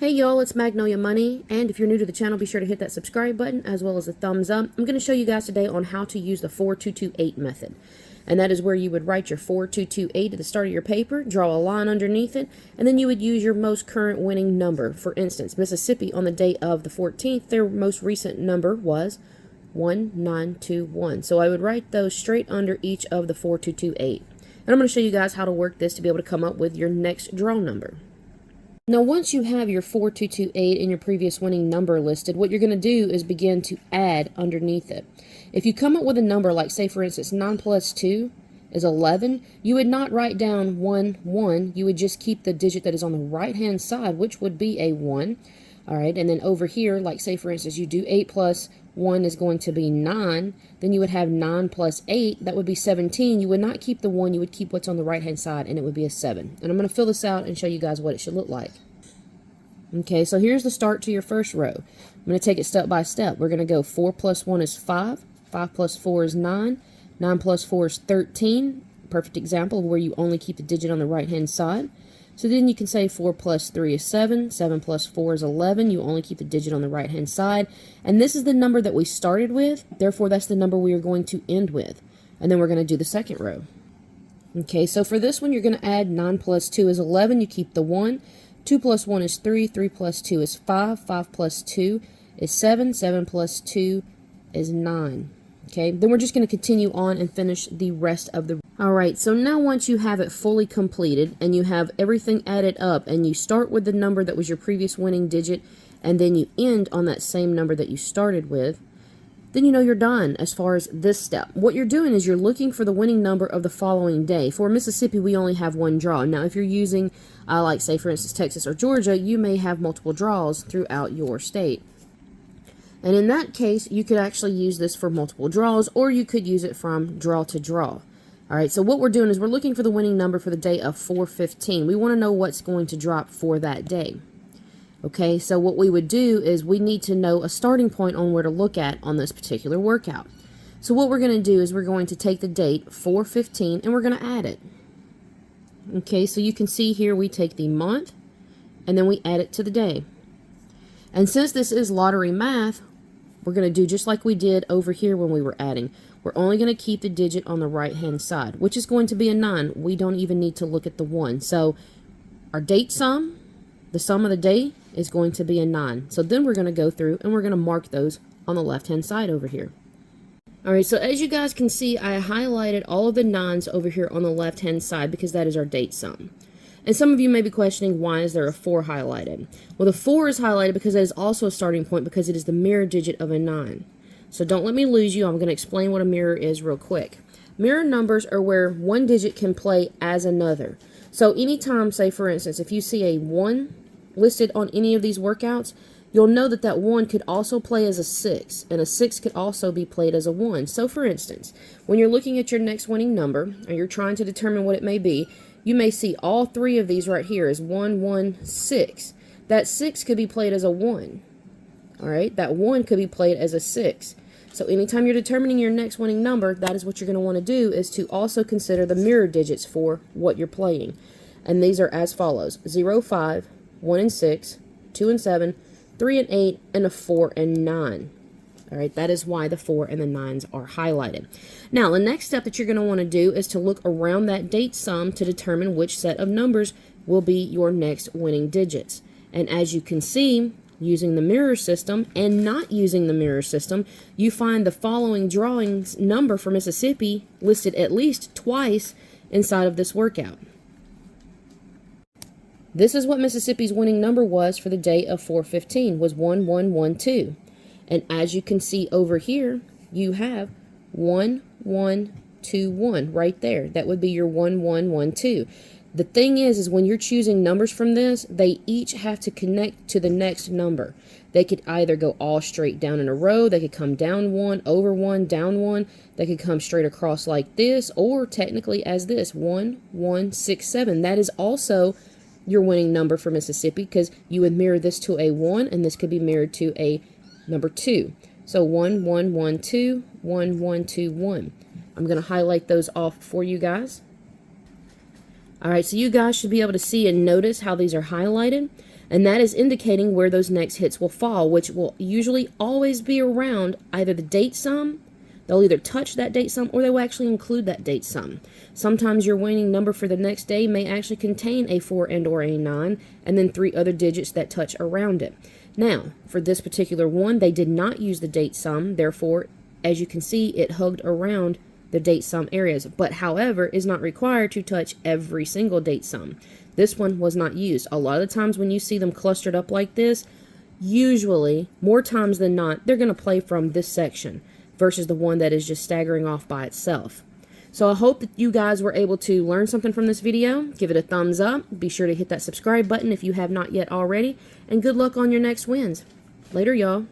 Hey y'all, it's Magnolia Money, and if you're new to the channel, be sure to hit that subscribe button as well as the thumbs up. I'm going to show you guys today on how to use the 4228 method. And that is where you would write your 4228 at the start of your paper, draw a line underneath it, and then you would use your most current winning number. For instance, Mississippi on the day of the 14th, their most recent number was 1921. So I would write those straight under each of the 4228. And I'm going to show you guys how to work this to be able to come up with your next draw number. Now, once you have your 4228 and your previous winning number listed, what you're going to do is begin to add underneath it. If you come up with a number like, say, for instance, 9 plus 2 is 11, you would not write down 1, 1. You would just keep the digit that is on the right-hand side, which would be a 1. All right, and then over here, like, say, for instance, you do 8 plus 1 is going to be 9. Then you would have 9 plus 8. That would be 17. You would not keep the 1. You would keep what's on the right-hand side, and it would be a 7. And I'm going to fill this out and show you guys what it should look like. Okay, so here's the start to your first row. I'm going to take it step by step. We're going to go 4 plus 1 is 5. 5 plus 4 is 9. 9 plus 4 is 13. Perfect example of where you only keep the digit on the right-hand side. So then you can say 4 plus 3 is 7. 7 plus 4 is 11. You only keep the digit on the right-hand side. And this is the number that we started with. Therefore, that's the number we are going to end with. And then we're going to do the second row. Okay, so for this one, you're going to add 9 plus 2 is 11. You keep the 1. 2 plus 1 is 3. 3 plus 2 is 5. 5 plus 2 is 7. 7 plus 2 is 9. Okay, then we're just going to continue on and finish the rest of the... Alright, so now once you have it fully completed and you have everything added up and you start with the number that was your previous winning digit and then you end on that same number that you started with, then you know you're done as far as this step. What you're doing is you're looking for the winning number of the following day. For Mississippi, we only have one draw. Now, if you're using, like, say, for instance, Texas or Georgia, you may have multiple draws throughout your state. And in that case, you could actually use this for multiple draws, or you could use it from draw to draw. All right, so what we're doing is we're looking for the winning number for the day of 4/15. We want to know what's going to drop for that day. Okay, so what we would do is we need to know a starting point on where to look at on this particular workout. So what we're going to do is we're going to take the date 4/15 and we're going to add it. Okay, so you can see here we take the month and then we add it to the day. And since this is lottery math, we're going to do just like we did over here when we were adding. We're only going to keep the digit on the right-hand side, which is going to be a 9. We don't even need to look at the 1. So our date sum, the sum of the day, is going to be a 9. So then we're going to go through and we're going to mark those on the left-hand side over here. Alright, so as you guys can see, I highlighted all of the 9s over here on the left-hand side because that is our date sum. And some of you may be questioning, why is there a 4 highlighted? Well, the 4 is highlighted because that is also a starting point because it is the mirror digit of a 9. So don't let me lose you. I'm going to explain what a mirror is real quick. Mirror numbers are where one digit can play as another. So anytime, say for instance, if you see a 1 listed on any of these workouts, you'll know that that 1 could also play as a 6, and a 6 could also be played as a 1. So for instance, when you're looking at your next winning number, or you're trying to determine what it may be, you may see all 3 of these right here as 1, 1, 6. That 6 could be played as a 1. Alright, that 1 could be played as a 6. So anytime you're determining your next winning number, that is what you're going to want to do, is to also consider the mirror digits for what you're playing. And these are as follows: 0, 5, 1 and 6, 2 and 7, 3 and 8, and a 4 and 9. Alright, that is why the 4 and the 9s are highlighted. Now, the next step that you're going to want to do is to look around that date sum to determine which set of numbers will be your next winning digits. And as you can see, using the mirror system and not using the mirror system, you find the following drawings number for Mississippi listed at least twice inside of this workout. This is what Mississippi's winning number was for the day of 4/15, was 1112. And as you can see over here, you have 1121 right there. That would be your 1112. The thing is when you're choosing numbers from this, they each have to connect to the next number. They could either go all straight down in a row, they could come down 1, over 1, down 1, they could come straight across like this, or technically as this, 1, 1, 6, 7. That is also your winning number for Mississippi, because you would mirror this to a 1, and this could be mirrored to a number 2. So 1, 1, 1, 2, 1, 1, 2, 1. I'm going to highlight those off for you guys. Alright, so you guys should be able to see and notice how these are highlighted. And that is indicating where those next hits will fall, which will usually always be around either the date sum. They'll either touch that date sum or they will actually include that date sum. Sometimes your winning number for the next day may actually contain a 4 and or a 9, and then 3 other digits that touch around it. Now, for this particular one, they did not use the date sum, therefore, as you can see, it hugged around the date sum areas, but however, is not required to touch every single date sum. This one was not used. A lot of the times when you see them clustered up like this, usually, more times than not, they're going to play from this section versus the one that is just staggering off by itself. So I hope that you guys were able to learn something from this video. Give it a thumbs up. Be sure to hit that subscribe button if you have not yet already. And good luck on your next wins. Later, y'all.